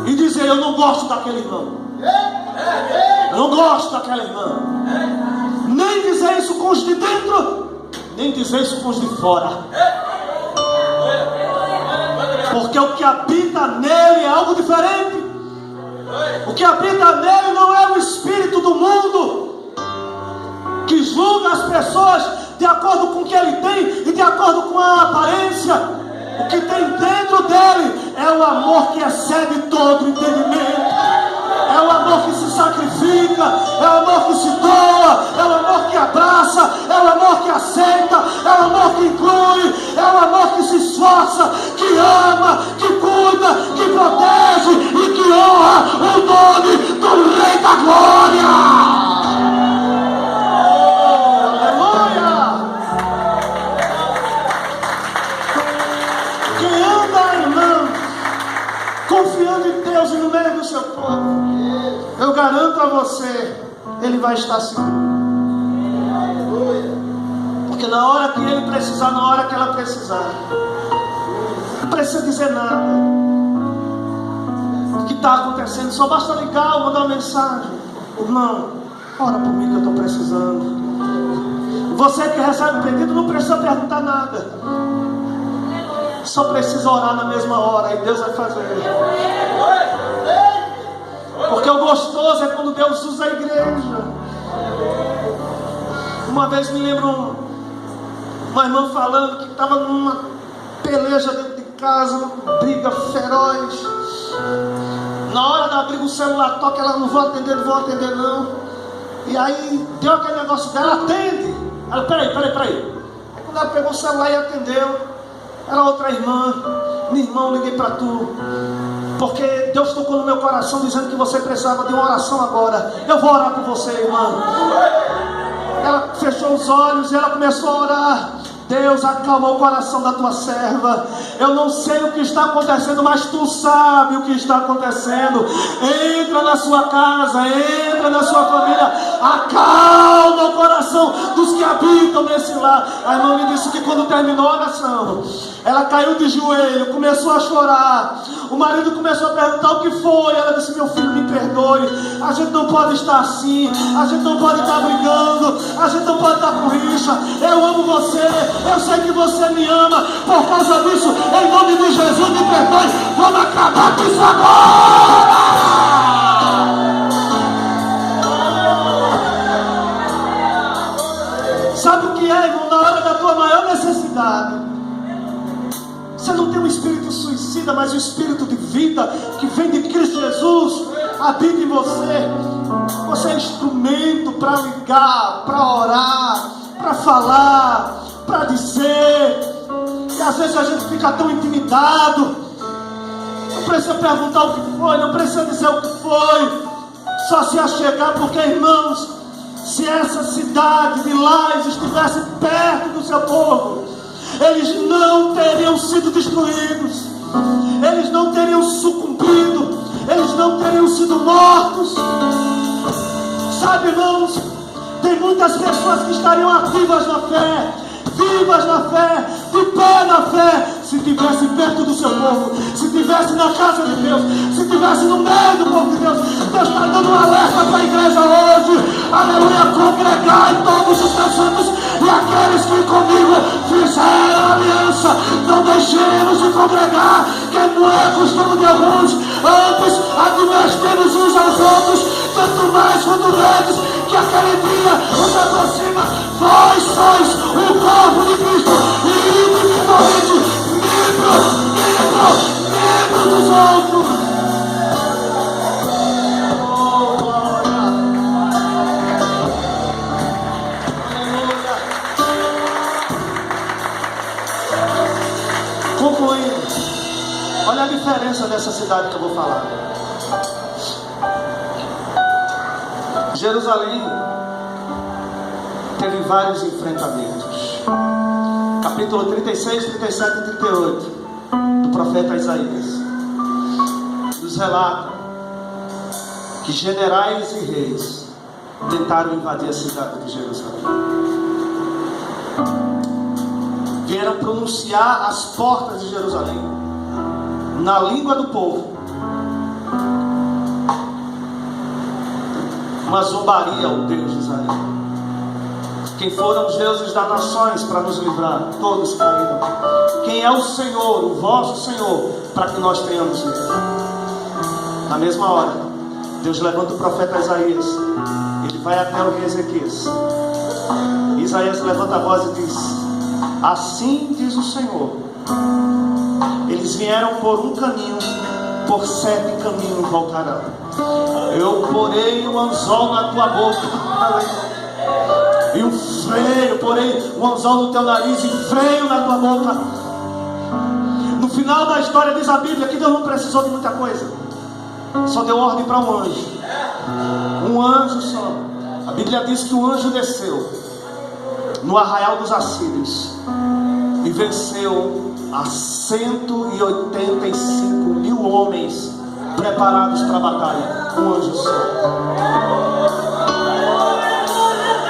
Speaker 2: e dizer: eu não gosto daquele irmão, eu não gosto daquela irmã. Nem dizer isso com os de dentro, nem dizer isso com os de fora. Porque o que habita nele é algo diferente. O que habita nele não é o espírito do mundo, que julga as pessoas de acordo com o que ele tem e de acordo com a aparência. O que tem dentro dele é o amor que excede todo entendimento. É o amor que se sacrifica, é o amor que se doa, é o amor que abraça, é o amor que aceita, é o amor que inclui, é o amor que se esforça, que ama, que cuida, que protege e que honra o nome do Rei da Glória. Aleluia! Quem anda, irmãos, confiando em Deus e no meio do seu povo, eu garanto a você, ele vai estar seguro. Porque na hora que ele precisar, na hora que ela precisar, não precisa dizer nada. O que está acontecendo? Só basta ligar ou mandar uma mensagem: irmão, ora por mim que eu estou precisando. Você que recebe o pedido não precisa perguntar nada, só precisa orar na mesma hora e Deus vai fazer. Porque o gostoso é quando Deus usa a igreja. Uma vez me lembro uma irmã falando que estava numa peleja dentro de casa, briga feroz. Na hora da briga o celular toca, ela não vou atender não. E aí deu aquele negócio dela, atende. Ela, peraí. Aí quando ela pegou o celular e atendeu, era outra irmã. Meu irmão, liguei para tu, porque Deus tocou no meu coração dizendo que você precisava de uma oração agora. Eu vou orar por você, irmã. Ela fechou os olhos e ela começou a orar. Deus, acalma o coração da tua serva. Eu não sei o que está acontecendo, mas tu sabe o que está acontecendo. Entra na sua casa, entra na sua família, acalma o coração dos que habitam nesse lar. A irmã me disse que quando terminou a oração, ela caiu de joelho, começou a chorar. O marido começou a perguntar o que foi. Ela disse: meu filho, me perdoe, a gente não pode estar assim, a gente não pode estar brigando, a gente não pode estar com rixa. Eu amo você, eu sei que você me ama. Por causa disso, em nome de Jesus, me perdoe. Vamos acabar com isso agora. Sabe o que é, irmão? Na hora da tua maior necessidade, você não tem um espírito suicida, mas um espírito de vida que vem de Cristo Jesus, habita em você. Você é instrumento para ligar, para orar, para falar, para dizer. E às vezes a gente fica tão intimidado. Não precisa perguntar o que foi, não precisa dizer o que foi, só se achegar, porque, irmãos, se essa cidade de Lais estivesse perto do seu povo, eles não teriam sido destruídos, eles não teriam sucumbido, eles não teriam sido mortos. Sabe, irmãos, tem muitas pessoas que estariam ativas na fé, vivas na fé, de pé na fé, se estivesse perto do seu povo, se estivesse na casa de Deus, se estivesse no meio do povo de Deus. Deus está dando um alerta para a igreja hoje, aleluia, congregar em todos os teus santos, e aqueles que comigo fizeram aliança, não deixemos de congregar, que não é costume de alguns, antes advertemos uns aos outros, tanto mais quanto grandes, que aquele dia nos aproxima. Vós sois o corpo de Cristo, e individualmente membros dos outros. Oh, glória. Aleluia. Concluindo, olha a diferença dessa cidade que eu vou falar. Jerusalém teve vários enfrentamentos. Capítulo 36, 37 e 38 do profeta Isaías nos relata que generais e reis tentaram invadir a cidade de Jerusalém. Vieram pronunciar as portas de Jerusalém na língua do povo uma zombaria ao Deus de Israel. Quem foram os deuses das nações para nos livrar? Todos caíram. Quem é o Senhor, o vosso Senhor, para que nós tenhamos medo? Na mesma hora, Deus levanta o profeta Isaías. Ele vai até o rei Ezequias. Isaías levanta a voz e diz: assim diz o Senhor, eles vieram por um caminho, por 7 caminhos voltarão. Eu porei um anzol na tua boca e um freio, porém um anzol no teu nariz e freio na tua boca. No final da história diz a Bíblia que Deus não precisou de muita coisa, só deu ordem para um anjo. Um anjo só. A Bíblia diz que o anjo desceu no arraial dos assírios e venceu a 185 mil homens preparados para a batalha. Um anjo só.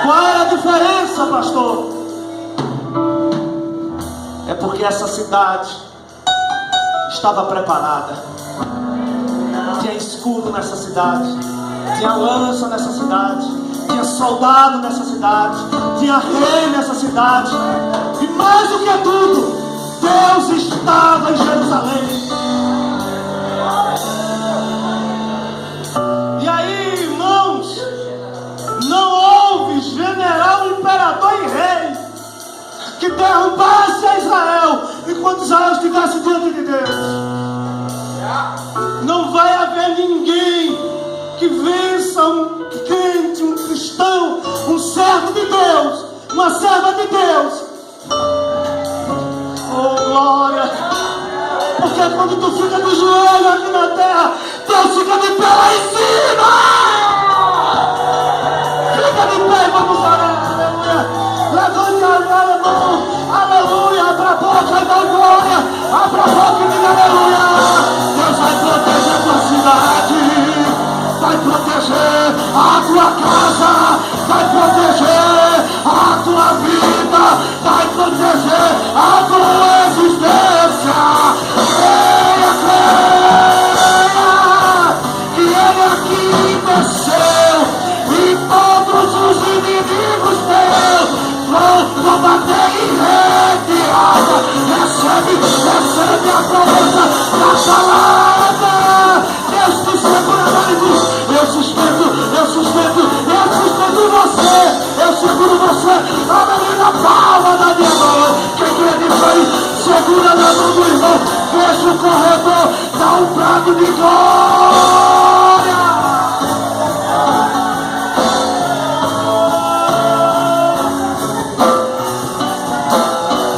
Speaker 2: Qual é a diferença, pastor? É porque essa cidade estava preparada. Tinha escudo nessa cidade, tinha lança nessa cidade, tinha soldado nessa cidade, tinha rei nessa cidade. E mais do que tudo, Deus estava em Jerusalém. E aí, irmãos, não houve general, imperador e rei que derrubasse a Israel e enquanto Israel estivesse diante de Deus, não vai haver ninguém que vença um crente, um cristão, um servo de Deus, uma serva de Deus. Oh glória! Porque quando tu fica de joelho aqui na terra, Deus fica de pé lá em cima. Fica de pé, vamos orar, aleluia. Levante a mão, aleluia. Abra a boca e dá glória. Abra a boca e diga aleluia. Deus vai proteger a tua cidade, vai proteger a tua casa, vai proteger a tua vida, vai proteger a tua existência. Creia, que Ele aqui desceu e todos os inimigos teus vão bater em retirada. Recebe a promessa da palavra. Deus te segura, marido. Eu sustento você. Eu seguro você. Abre na palma da minha mão. Quem crê nisso aí, segura na mão do irmão. Fecha o corredor. Dá um brado de glória.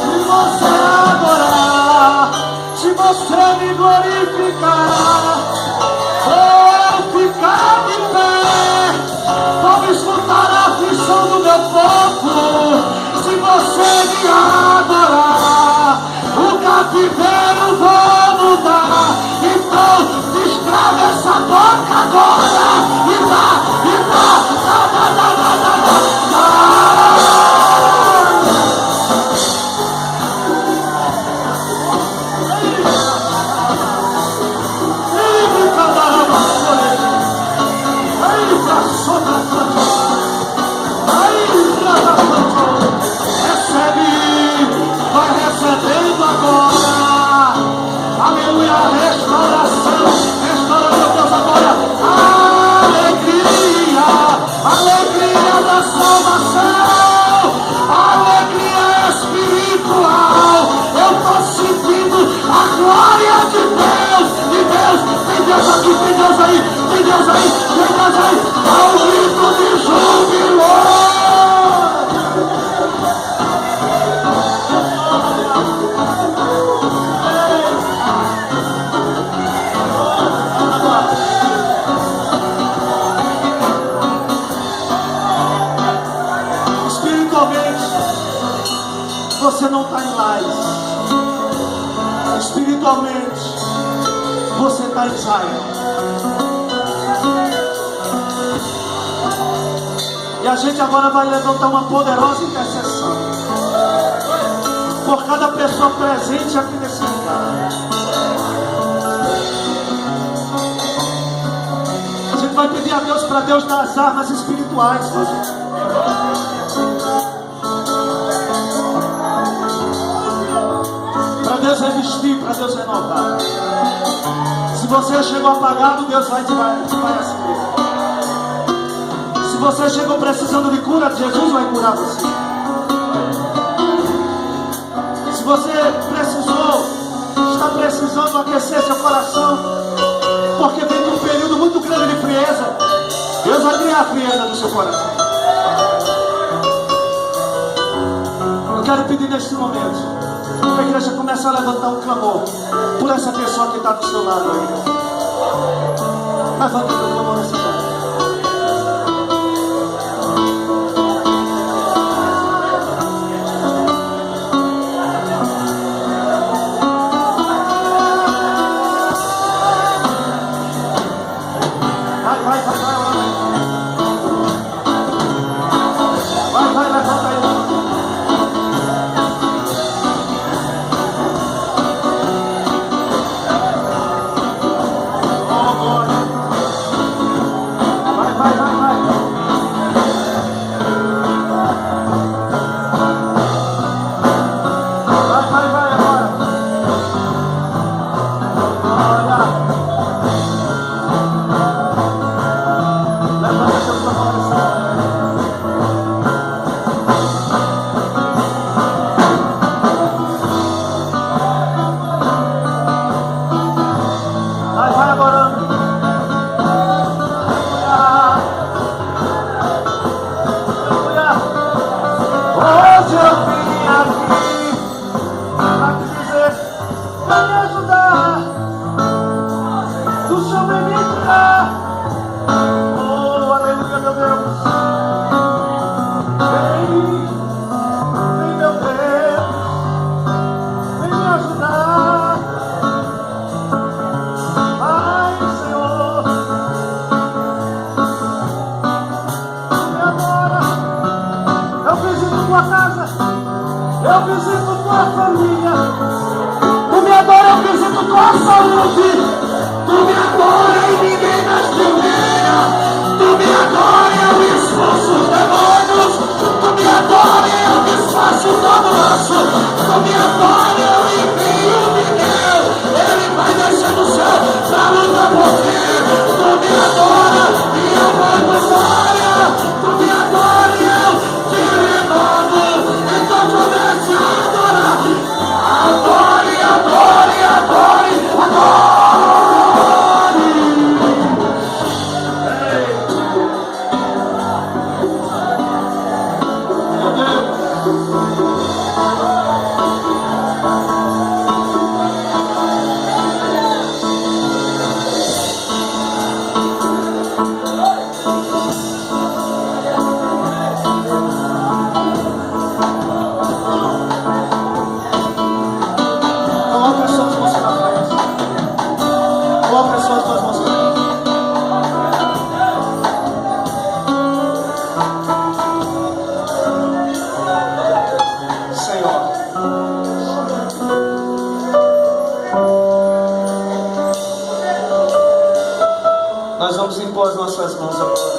Speaker 2: Se você adorar, se você me glorificar, vou ficar de pé. Vou escutar a aflição do meu povo. Se você me adorar, o cativeiro vou mudar. Então destrava essa boca agora e dá. Você não está em Lais. Espiritualmente, você está em Zion. E a gente agora vai levantar uma poderosa intercessão por cada pessoa presente aqui nesse lugar. A gente vai pedir a Deus para Deus dar as armas espirituais para a gente. Deus revestir, para Deus renovar. Se você chegou apagado, Deus vai acender. Se você chegou precisando de cura, Jesus vai curar você. Se você está precisando aquecer seu coração, porque vem de um período muito grande de frieza, Deus vai criar a frieza do seu coração. Eu quero pedir neste momento que a igreja comece a levantar um clamor por essa pessoa que está do seu lado aí. Levanta o teu clamor nessa terra. do Senhor vem ministrar. Oh, aleluia, meu Deus. Vem, meu Deus. Vem me ajudar. Ai, Senhor. Me adora. Eu visito tua casa. Eu visito tua família. Tu me adora, eu visito tua saúde. Tu me adora e ninguém mais te humilha. Tu me adora e eu expulso os demônios. Tu me adora e eu desfaço todo laço. Tu me adora e eu envio o Miguel. Ele vai descer do céu pra lutar por ti. Tu me adora e eu vou glória. Tu me adora e eu te renovo. Então comece a adorar. Adore, adore, adore, adore. Coloca as suas mãos na frente. Coloca as suas duas mãos na frente. Senhor, nós vamos impor as nossas mãos agora.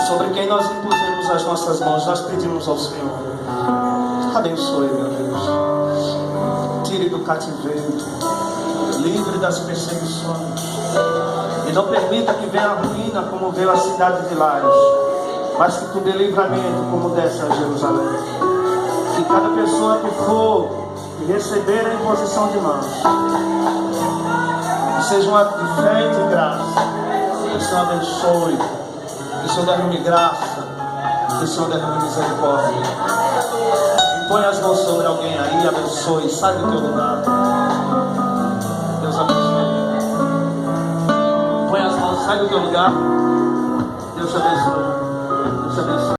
Speaker 2: Sobre quem nós impusemos as nossas mãos, nós pedimos ao Senhor: abençoe, meu Deus. Tire do cativeiro, livre das perseguições, e não permita que venha a ruína como veio a cidade de Lares, mas que tu dê livramento como desce a Jerusalém. Que cada pessoa que for receber a imposição de mãos, que seja um ato de fé e de graça. Que o Senhor abençoe, que o Senhor derrame graça, que o Senhor derrame misericórdia. Põe as mãos sobre alguém aí, abençoe, sai do teu lugar. Deus abençoe. Põe as mãos, sai do teu lugar. Deus te abençoe. Deus te abençoe.